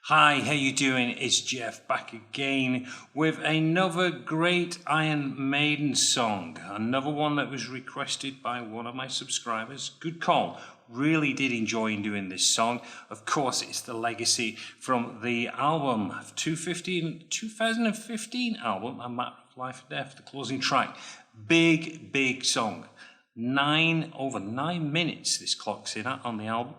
Hi, how you doing? It's Jeff back again with another great Iron Maiden song. Another one that was requested by one of my subscribers. Good call. Really did enjoy doing this song. Of course, it's the legacy from the album 2015 album, A Matter of Life and Death, the closing track. Big song. Over 9 minutes this clocks in at on the album.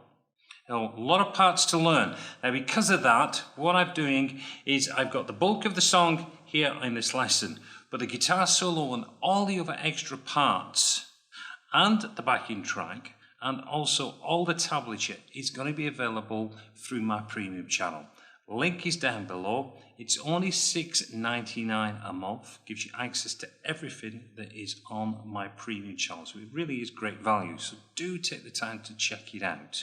A lot of parts to learn. Now, because of that, what I'm doing is I've got the bulk of the song here in this lesson, but the guitar solo and all the other extra parts and the backing track and also all the tablature is going to be available through my premium channel. Link is down below. It's only $6.99 a month. Gives you access to everything that is on my premium channel. So it really is great value. So do take the time to check it out.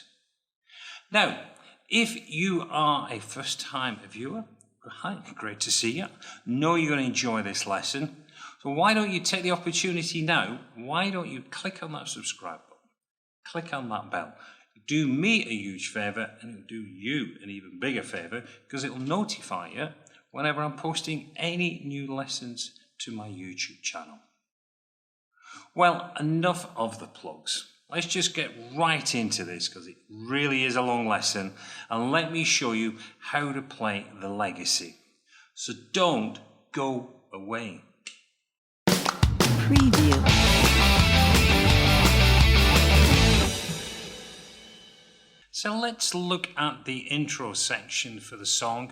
Now, if you are a first-time viewer, hi, great to see you. Know you're going to enjoy this lesson. So why don't you take the opportunity now? Why don't you click on that subscribe button? Click on that bell. Do me a huge favour, and it'll do you an even bigger favour, because it'll notify you whenever I'm posting any new lessons to my YouTube channel. Well, enough of the plugs. Let's just get right into this because it really is a long lesson, and let me show you how to play the legacy. So don't go away. Preview. So let's look at the intro section for the song.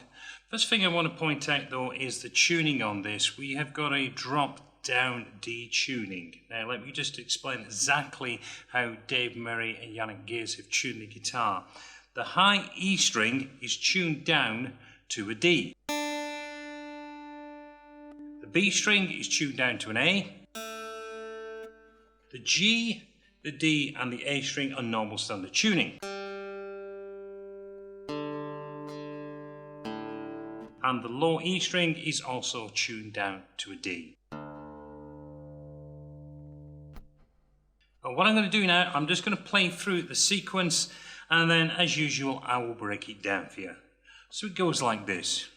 First thing I want to point out though is the tuning on this. We have got a drop down D tuning. Now let me just explain exactly how Dave Murray and Janick Gers have tuned the guitar. The high E string is tuned down to a D. The B string is tuned down to an A. The G, the D and the A string are normal standard tuning. And the low E string is also tuned down to a D. What I'm going to do now, I'm just going to play through the sequence, and then as usual I will break it down for you. So it goes like this.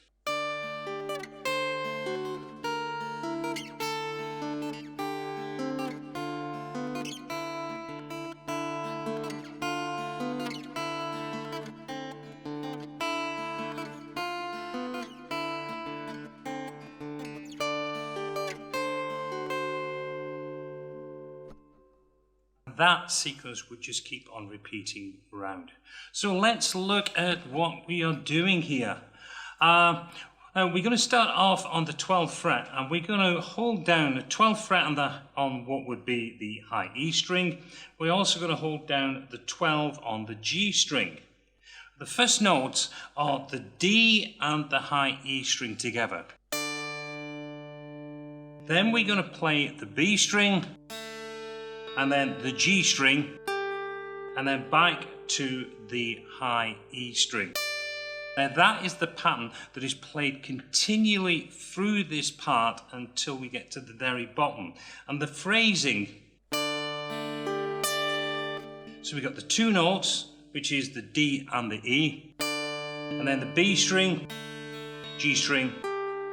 That sequence would just keep on repeating around. So let's look at what we are doing here. We're going to start off on the 12th fret, and we're going to hold down the 12th fret on what would be the high E string. We're also going to hold down the 12 on the G string. The first notes are the D and the high E string together. Then we're going to play the B string, and then the G string, and then back to the high E string. Now that is the pattern that is played continually through this part until we get to the very bottom. And the phrasing, so we've got the two notes, which is the D and the E, and then the B string, G string,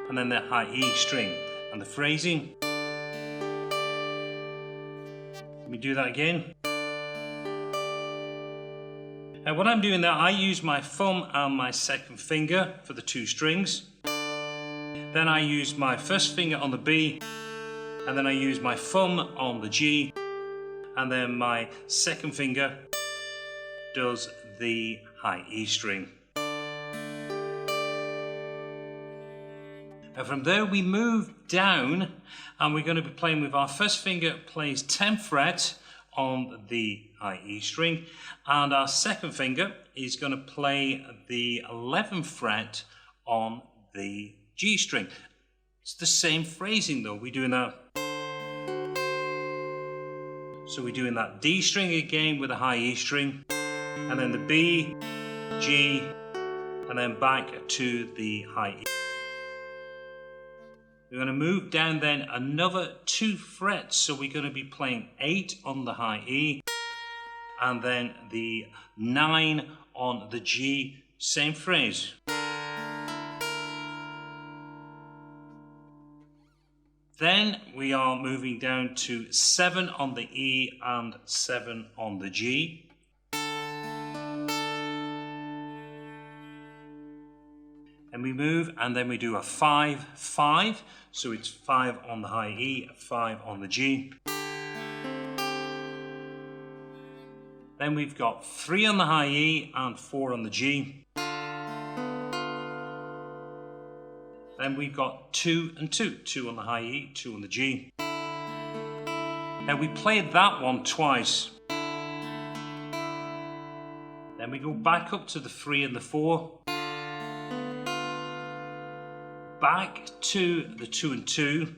and then the high E string. And the phrasing, let me do that again. Now what I'm doing there, I use my thumb and my second finger for the two strings. Then I use my first finger on the B, and then I use my thumb on the G, and then my second finger does the high E string. And from there we move down, and we're going to be playing with our first finger plays 10th fret on the high E string, and our second finger is going to play the 11th fret on the G string. It's the same phrasing though. We're doing that. So we're doing that D string again with a high E string, and then the B, G, and then back to the high E. We're going to move down then another 2 frets, so we're going to be playing 8 on the high E, and then the 9 on the G, same phrase. Then we are moving down to 7 on the E and 7 on the G. And we move, and then we do a 5-5. So it's 5 on the high E, 5 on the G. Then we've got 3 on the high E and 4 on the G. Then we've got 2 and 2. 2 on the high E, 2 on the G. Now we played that one twice. Then we go back up to the 3 and the 4. Back to the 2 and 2.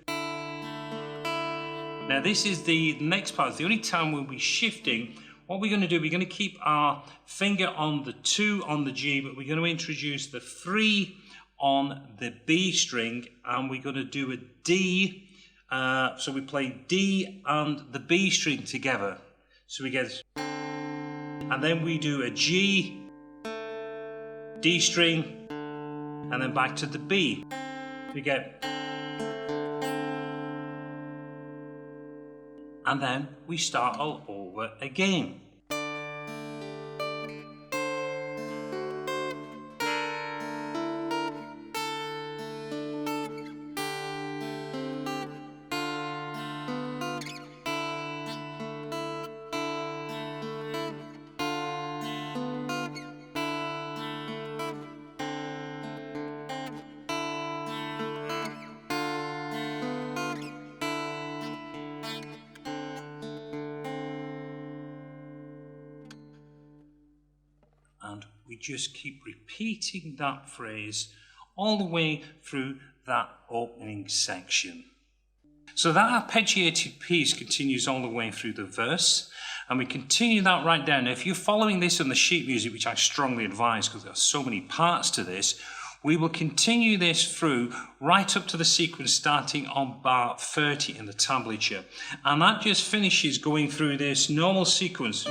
Now this is the next part. It's the only time we'll be shifting. What we're going to do, we're going to keep our finger on the 2 on the G, but we're going to introduce the 3 on the B string, and we're going to do a D. So we play D and the B string together. So we get, and then we do a G, D string, and then back to the B. We get, and then we start all over again. And we just keep repeating that phrase all the way through that opening section. So that arpeggiated piece continues all the way through the verse, and we continue that right down. Now, if you're following this on the sheet music, which I strongly advise because there are so many parts to this, we will continue this through right up to the sequence starting on bar 30 in the tablature. And that just finishes going through this normal sequence.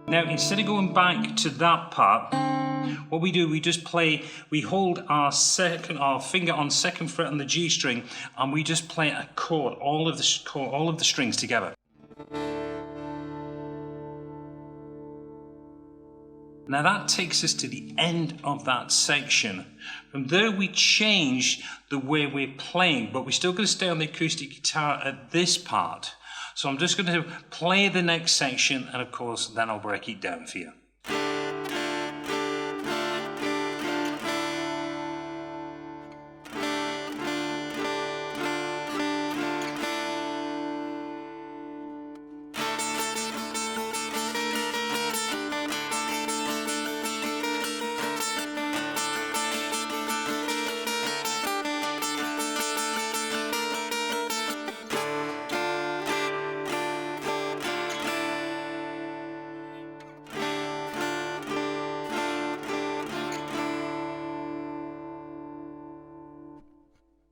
Now, instead of going back to that part, what we do, we just play, we hold our finger on second fret on the G string, and we just play a chord, all of the strings together. Now that takes us to the end of that section. From there we change the way we're playing, but we're still going to stay on the acoustic guitar at this part. So I'm just going to play the next section, and of course then I'll break it down for you.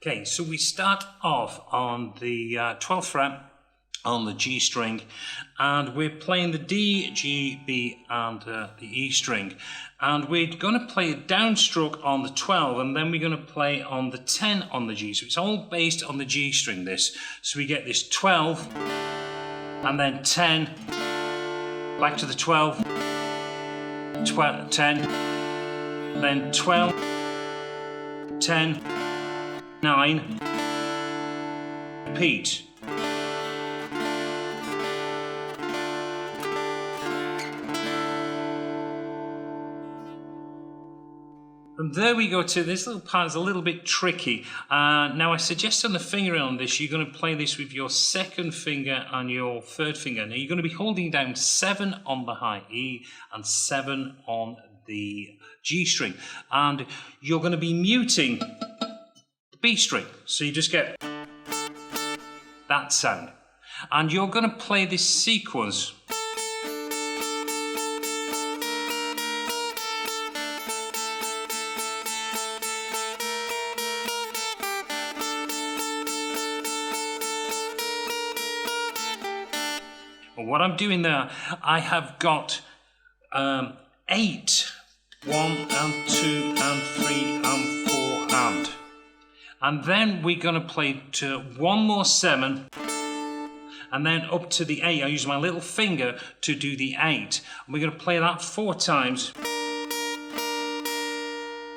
Okay, so we start off on the 12th fret on the G string, and we're playing the D, G, B, and the E string. And we're going to play a downstroke on the 12, and then we're going to play on the 10 on the G. So it's all based on the G string, this. So we get this 12, and then 10, back to the 12, 10, then 12, 10, 9, repeat. From there we go to this little part is a little bit tricky. Now I suggest on the fingering on this, you're going to play this with your second finger and your third finger. Now you're going to be holding down 7 on the high E and 7 on the G string. And you're going to be muting the B string. So you just get that sound. And you're going to play this sequence. But what I'm doing there, I have got 8, 1 and 2 and 3 and 4 and then we're going to play to one more 7 and then up to the 8. I use my little finger to do the 8. And we're going to play that 4 times.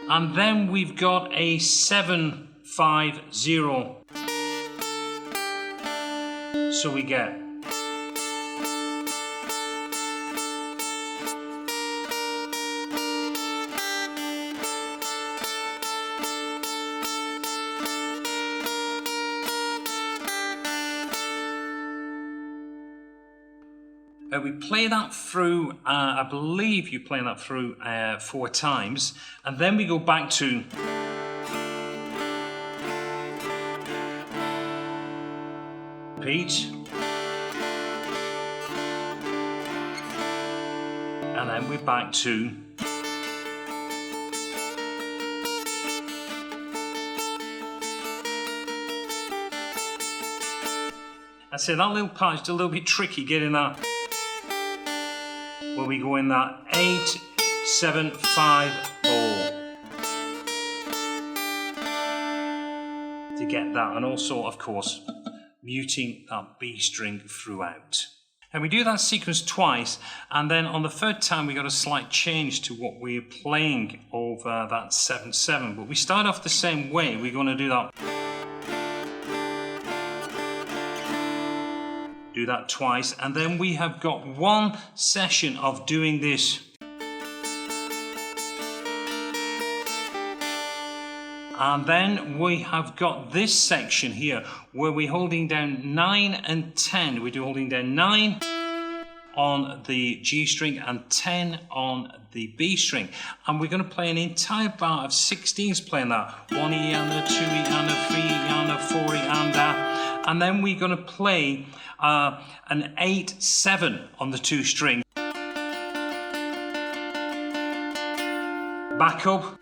And then we've got a 7, 5, 0. So we get we play that through, I believe you play that through 4 times, and then we go back to repeat, and then we're back to I say that little part is a little bit tricky getting that. Where we go in that 8, 7, 5, 4 to get that, and also of course muting that B string throughout. And we do that sequence twice, and then on the third time we got a slight change to what we're playing over that 7/7, but we start off the same way. We're going to do that twice, and then we have got one session of doing this. And then we have got this section here where we're holding down 9 and 10. We're holding down 9 on the G string and 10 on the B string. And we're going to play an entire bar of 16s playing that. 1 E and a 2 E and a 3 E and a 4 E and a. And then we're going to play an 8/7 on the 2 string. Back up.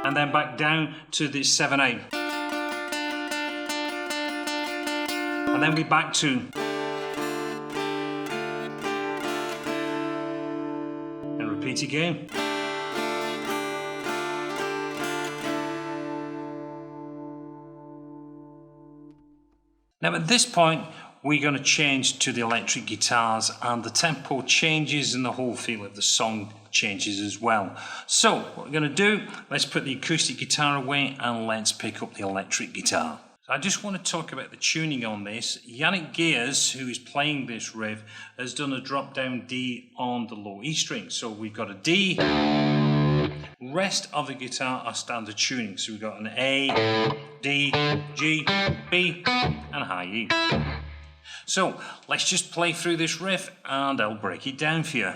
And then back down to the 7/8. And then we're back to. And repeat again. Now at this point we're going to change to the electric guitars, and the tempo changes and the whole feel of the song changes as well. So what we're going to do, let's put the acoustic guitar away and let's pick up the electric guitar. So I just want to talk about the tuning on this. Janick Gers, who is playing this riff, has done a drop down D on the low E string. So we've got a D. Rest of the guitar are standard tuning. So we've got an A, D, G, B, and high E. So let's just play through this riff and I'll break it down for you.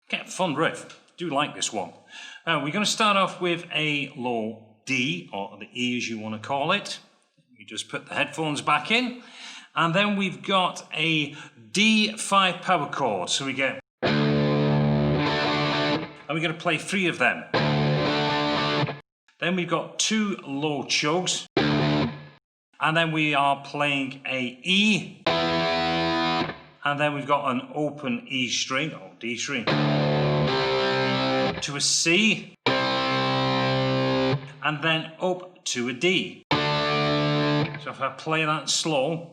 Okay, fun riff. Do like this one. We're going to start off with a low D, or the E as you want to call it. You just put the headphones back in, and then we've got a D5 power chord. So we get, and we're going to play 3 of them. Then we've got 2 low chugs, and then we are playing a E, and then we've got an open E string or D string to a C, and then up to a D. So if I play that slow,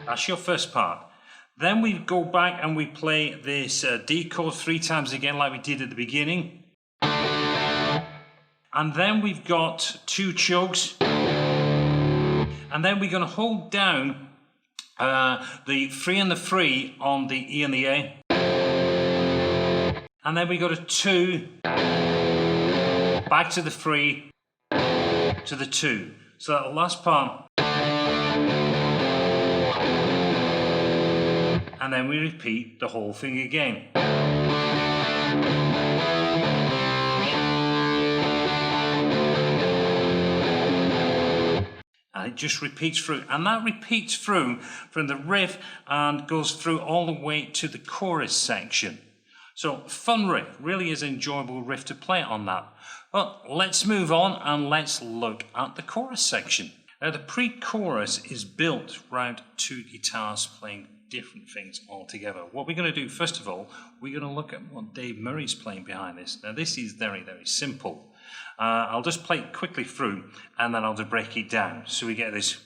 that's your first part. Then we go back and we play this D chord 3 times again like we did at the beginning. And then we've got 2 chugs. And then we're going to hold down the 3 and the 3 on the E and the A. And then we got a 2, back to the 3, to the 2. So that last part. And then we repeat the whole thing again. it just repeats through, and that repeats through from the riff and goes through all the way to the chorus section. So fun riff, really is an enjoyable riff to play on that. But let's move on and let's look at the chorus section. Now the pre-chorus is built around two guitars playing different things altogether. What we're going to do first of all, we're going to look at what Dave Murray's playing behind this. Now this is very, very simple. I'll just play it quickly through and then I'll just break it down. So we get this.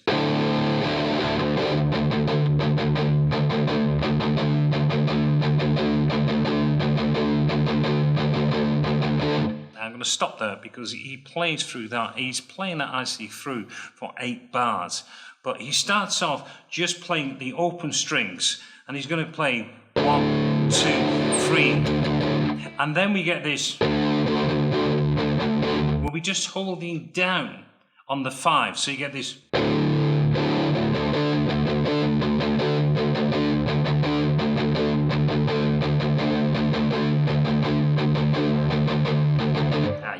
I'm going to stop there because he plays through that. He's playing that actually through for 8 bars. But he starts off just playing the open strings and he's going to play 1, 2, 3. And then we get this. We'll be just holding down on the 5. So you get this.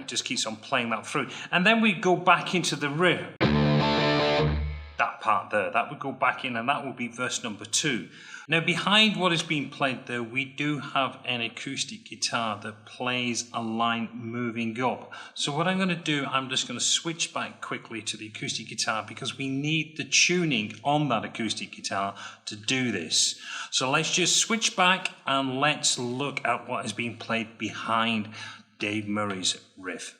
Just keeps on playing that through, and then we go back into the riff. That part there, that would go back in, and that will be verse number 2. Now behind what is being played there, we do have an acoustic guitar that plays a line moving up. So what I'm going to do, I'm just going to switch back quickly to the acoustic guitar because we need the tuning on that acoustic guitar to do this. So let's just switch back and let's look at what is being played behind Dave Murray's riff.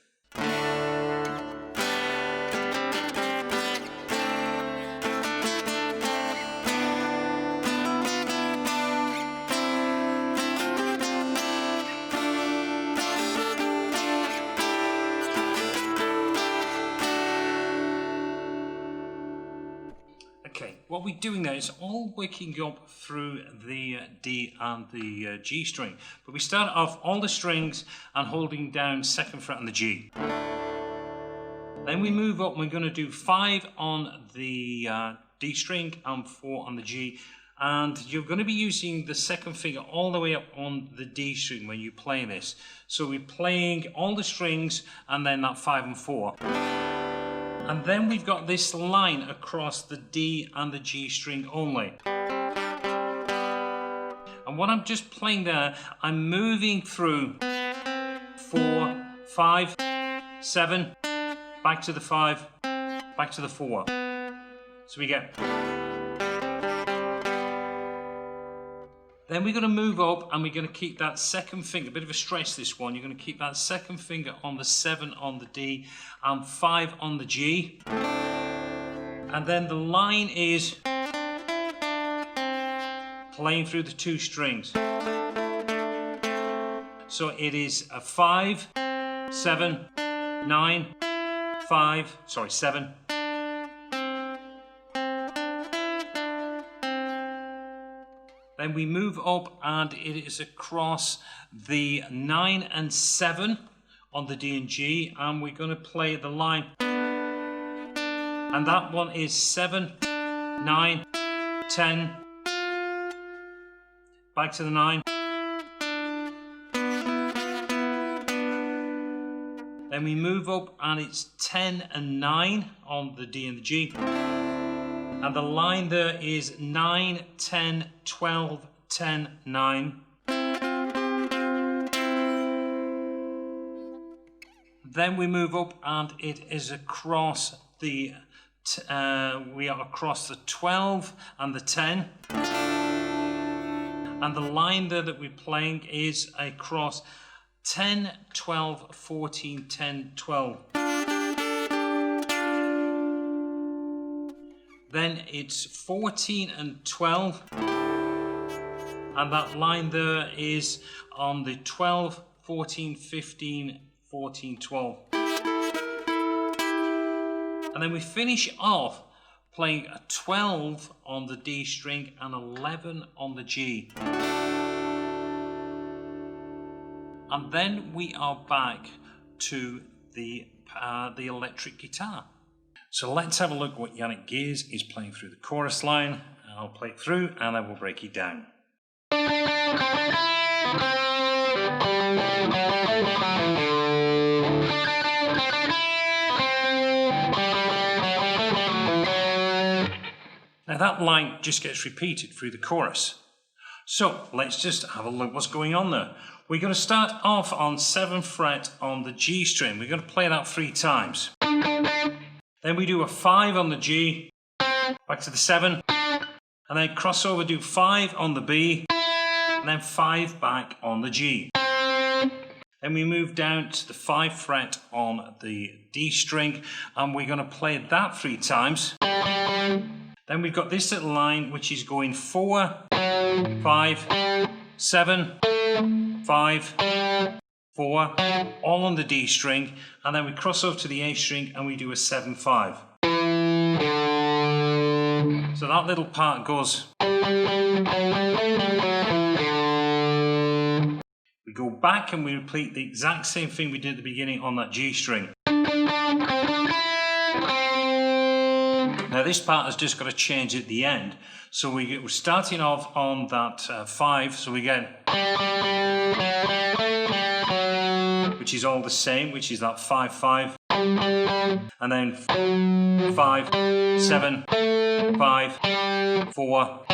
Okay, what we're doing there is all waking up through the D and the G string. But we start off all the strings and holding down 2nd fret on the G. Then we move up and we're going to do 5 on the D string and 4 on the G. And you're going to be using the 2nd finger all the way up on the D string when you play this. So we're playing all the strings and then that 5 and 4. And then we've got this line across the D and the G string only. And what I'm just playing there, I'm moving through 4, 5, 7, back to the 5, back to the 4. So we get. Then we're going to move up and we're going to keep that 2nd finger, a bit of a stretch this one, you're going to keep that 2nd finger on the 7 on the D and 5 on the G. And then the line is playing through the 2 strings. So it is a 5, 7, 9, 5, 7. Then we move up and it is across the 9 and 7 on the D and G, and we're going to play the line. And that one is 7, 9, 10, back to the 9. Then we move up and it's 10 and 9 on the D and the G. And the line there is 9, 10, 12, 10, 9. Then we move up and it is across the, we are across the 12 and the 10. And the line there that we're playing is across 10, 12, 14, 10, 12. Then it's 14 and 12, and that line there is on the 12, 14, 15, 14, 12. And then we finish off playing a 12 on the D string and 11 on the G. And then we are back to the electric guitar. So let's have a look at what Janick Gers is playing through the chorus line. I'll play it through and I will break it down. that line just gets repeated through the chorus. So let's just have a look what's going on there. We're going to start off on 7th fret on the G string. We're going to play that 3 times. Then we do a 5 on the G, back to the 7, and then cross over, do 5 on the B, and then 5 back on the G. Then we move down to the 5th fret on the D string, and we're going to play that 3 times. Then we've got this little line which is going 4, 5, 7, 5, 4, all on the D string, and then we cross over to the A string and we do a 7, 5. So that little part goes. We go back and we repeat the exact same thing we did at the beginning on that G string. Now this part has just got to change at the end. So we're starting off on that 5, so we get, which is all the same, which is that 5, 5, and then 5, 7, 5, 4.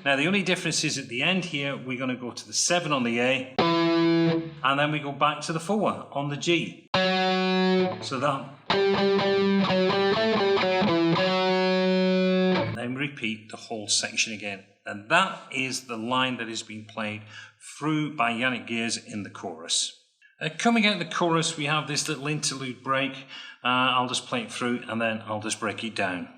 Now the only difference is at the end here, we're going to go to the 7 on the A, and then we go back to the 4 on the G. So that. Then repeat the whole section again. And that is the line that is being played through by Janick Gers in the chorus. Coming out of the chorus, we have this little interlude break. I'll just play it through and then I'll just break it down.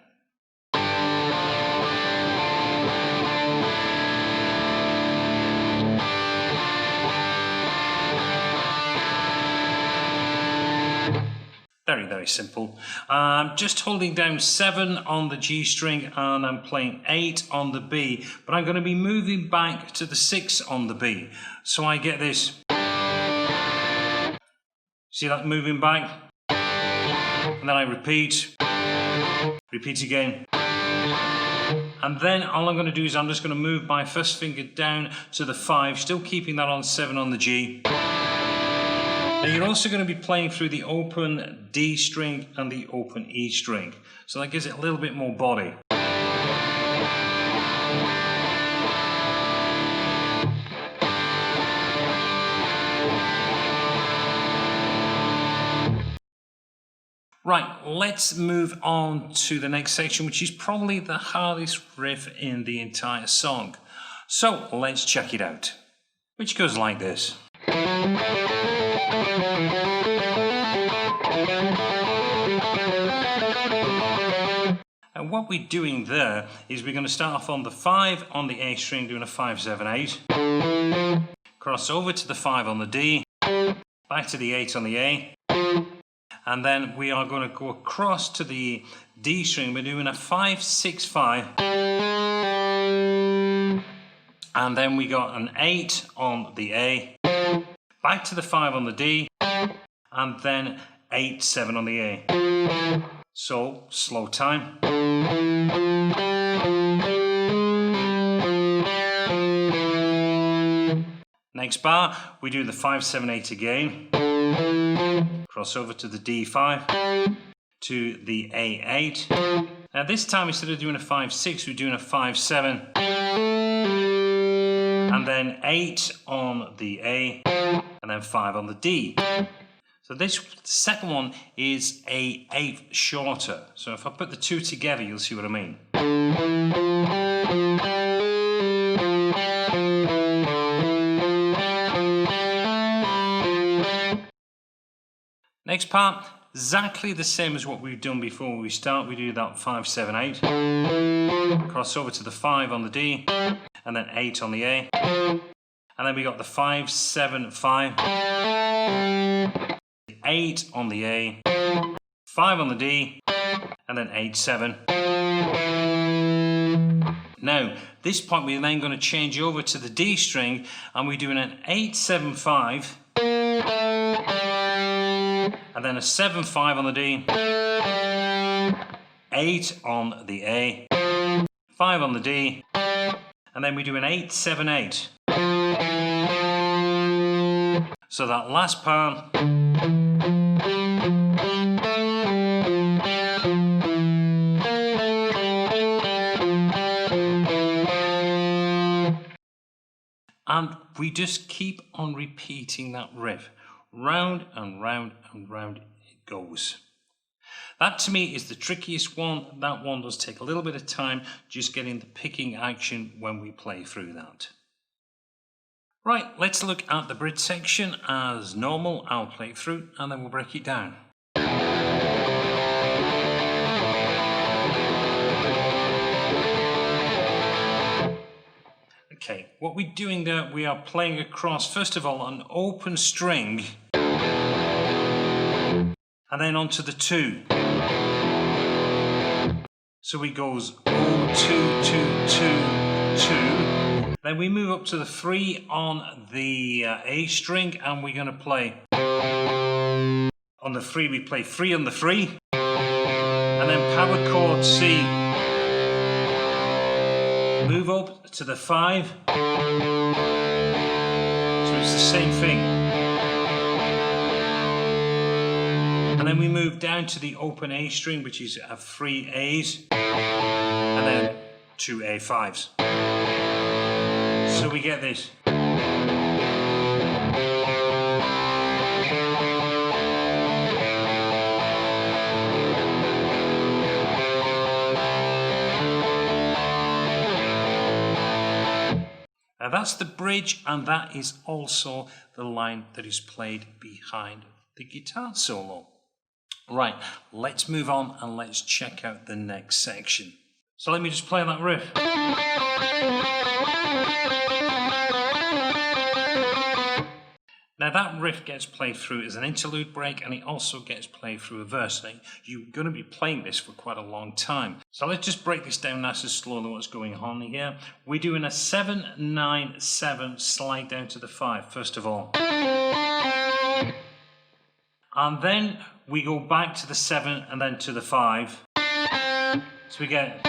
Very, very simple. Just holding down 7 on the G string and I'm playing 8 on the B, but I'm going to be moving back to the 6 on the B. So I get this. See that moving back? And then I repeat again. And then all I'm going to do is I'm just going to move my first finger down to the 5, still keeping that on 7 on the G. Now you're also going to be playing through the open D string and the open E string. So that gives it a little bit more body. Right, let's move on to the next section, which is probably the hardest riff in the entire song. So let's check it out, which goes like this. And what we're doing there is we're going to start off on the 5 on the A string, doing a 5, 7, 8. Cross over to the 5 on the D, back to the 8 on the A. And then we are going to go across to the D string. We're doing a 5, 6, 5. And then we got an 8 on the A. Back to the 5 on the D. And then 8, 7 on the A. So, slow time. Next bar, we do the 5, 7, 8 again. Cross over to the D5, to the A8. Now this time, instead of doing a 5, 6, we're doing a 5, 7. And then 8 on the A, and then 5 on the D. So this second one is a 8th shorter. So if I put the two together, you'll see what I mean. Next part, exactly the same as what we've done before. We start, we do that 5, 7, 8. Cross over to the 5 on the D, and then 8 on the A. And then we got the 5, 7, 5. 8 on the A, 5 on the D, and then 8, 7. Now, this point we're then going to change over to the D string, and we're doing an 8, 7, 5, and then a 7, 5 on the D, 8 on the A, 5 on the D, and then we do an 8, 7, 8. So that last part. we just keep on repeating that riff. Round and round and round it goes. That to me is the trickiest one. That one does take a little bit of time, just getting the picking action when we play through that. Right, let's look at the bridge section as normal. I'll play it through and then we'll break it down. Okay, what we're doing there, we are playing across, first of all, an open string and then onto the 2. So it goes 0, 2, 2, 2, 2. Then we move up to the 3 on the A string, and we're going to play on the 3. We play 3 on the 3, and then power chord C. Move up to the 5. So it's the same thing. And then we move down to the open A string, which is 3 A's, and then 2 A5s. So we get this. Now that's the bridge, and that is also the line that is played behind the guitar solo. Right, let's move on and let's check out the next section. So let me just play that riff. Now that riff gets played through as an interlude break, and it also gets played through a verse. Now, you're going to be playing this for quite a long time. So let's just break this down nice and slowly what's going on here. We're doing a 7, 9, 7 slide down to the 5, first of all. And then we go back to the 7 and then to the 5. So we get...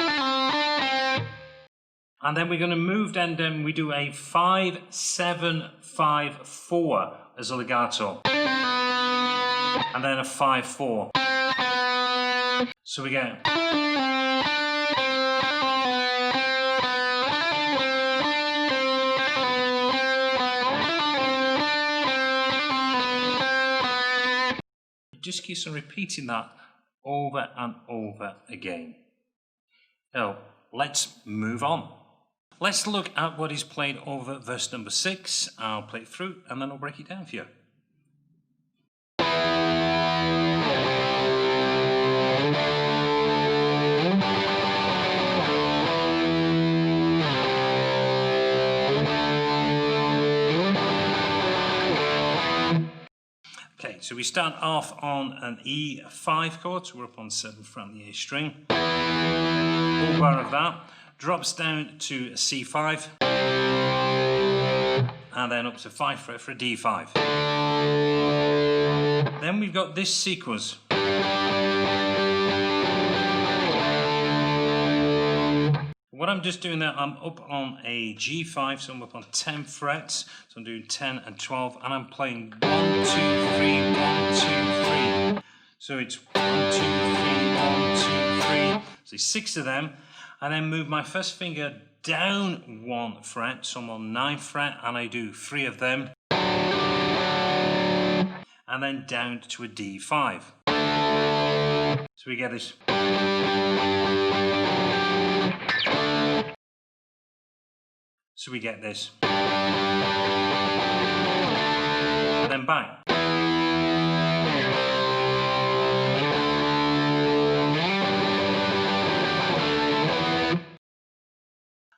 And then we're going to move down, we do a 5, 7, 5, 4 as a legato. And then a 5, 4. So we get... Just keeps on repeating that over and over again. Now, let's move on. Let's look at what is played over verse number 6. I'll play it through and then I'll break it down for you. Okay, so we start off on an E5 chord, so we're up on 7th fret on the A string. Whole bar of that. Drops down to a C5, and then up to 5 fret for a D5. Then we've got this sequence. What I'm just doing there, I'm up on a G5, so I'm up on 10 frets. So I'm doing 10 and 12, and I'm playing 1, 2, 3, 1, 2, 3. So it's 1, 2, 3, 1, 2, 3. So 6 of them. And then move my first finger down 1 fret, so I'm on 9th fret, and I do 3 of them. And then down to a D5. So we get this. So we get this. And then back.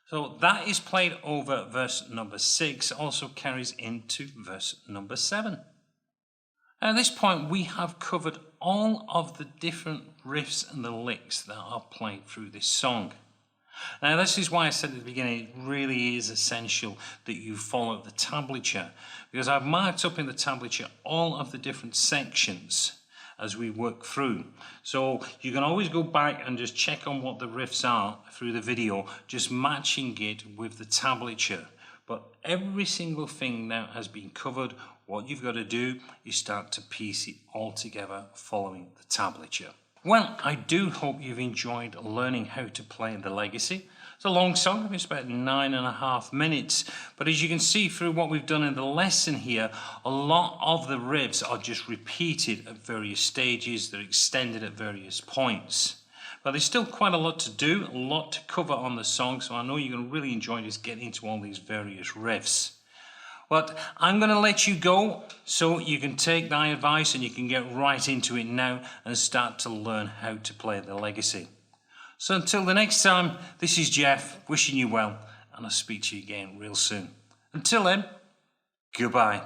So that is played over verse number 6, also carries into verse number 7. At this point, we have covered all of the different riffs and the licks that are played through this song. Now, this is why I said at the beginning, it really is essential that you follow the tablature, because I've marked up in the tablature all of the different sections as we work through. So you can always go back and just check on what the riffs are through the video, just matching it with the tablature. But every single thing now has been covered. What you've got to do is start to piece it all together following the tablature. Well, I do hope you've enjoyed learning how to play the Legacy. It's a long song, it's about 9.5 minutes, but as you can see through what we've done in the lesson here, a lot of the riffs are just repeated at various stages, they're extended at various points. But there's still quite a lot to do, a lot to cover on the song, so I know you're going to really enjoy just getting into all these various riffs. But I'm going to let you go so you can take my advice and you can get right into it now and start to learn how to play the Legacy. So until the next time, this is Jeff, wishing you well, and I'll speak to you again real soon. Until then, goodbye.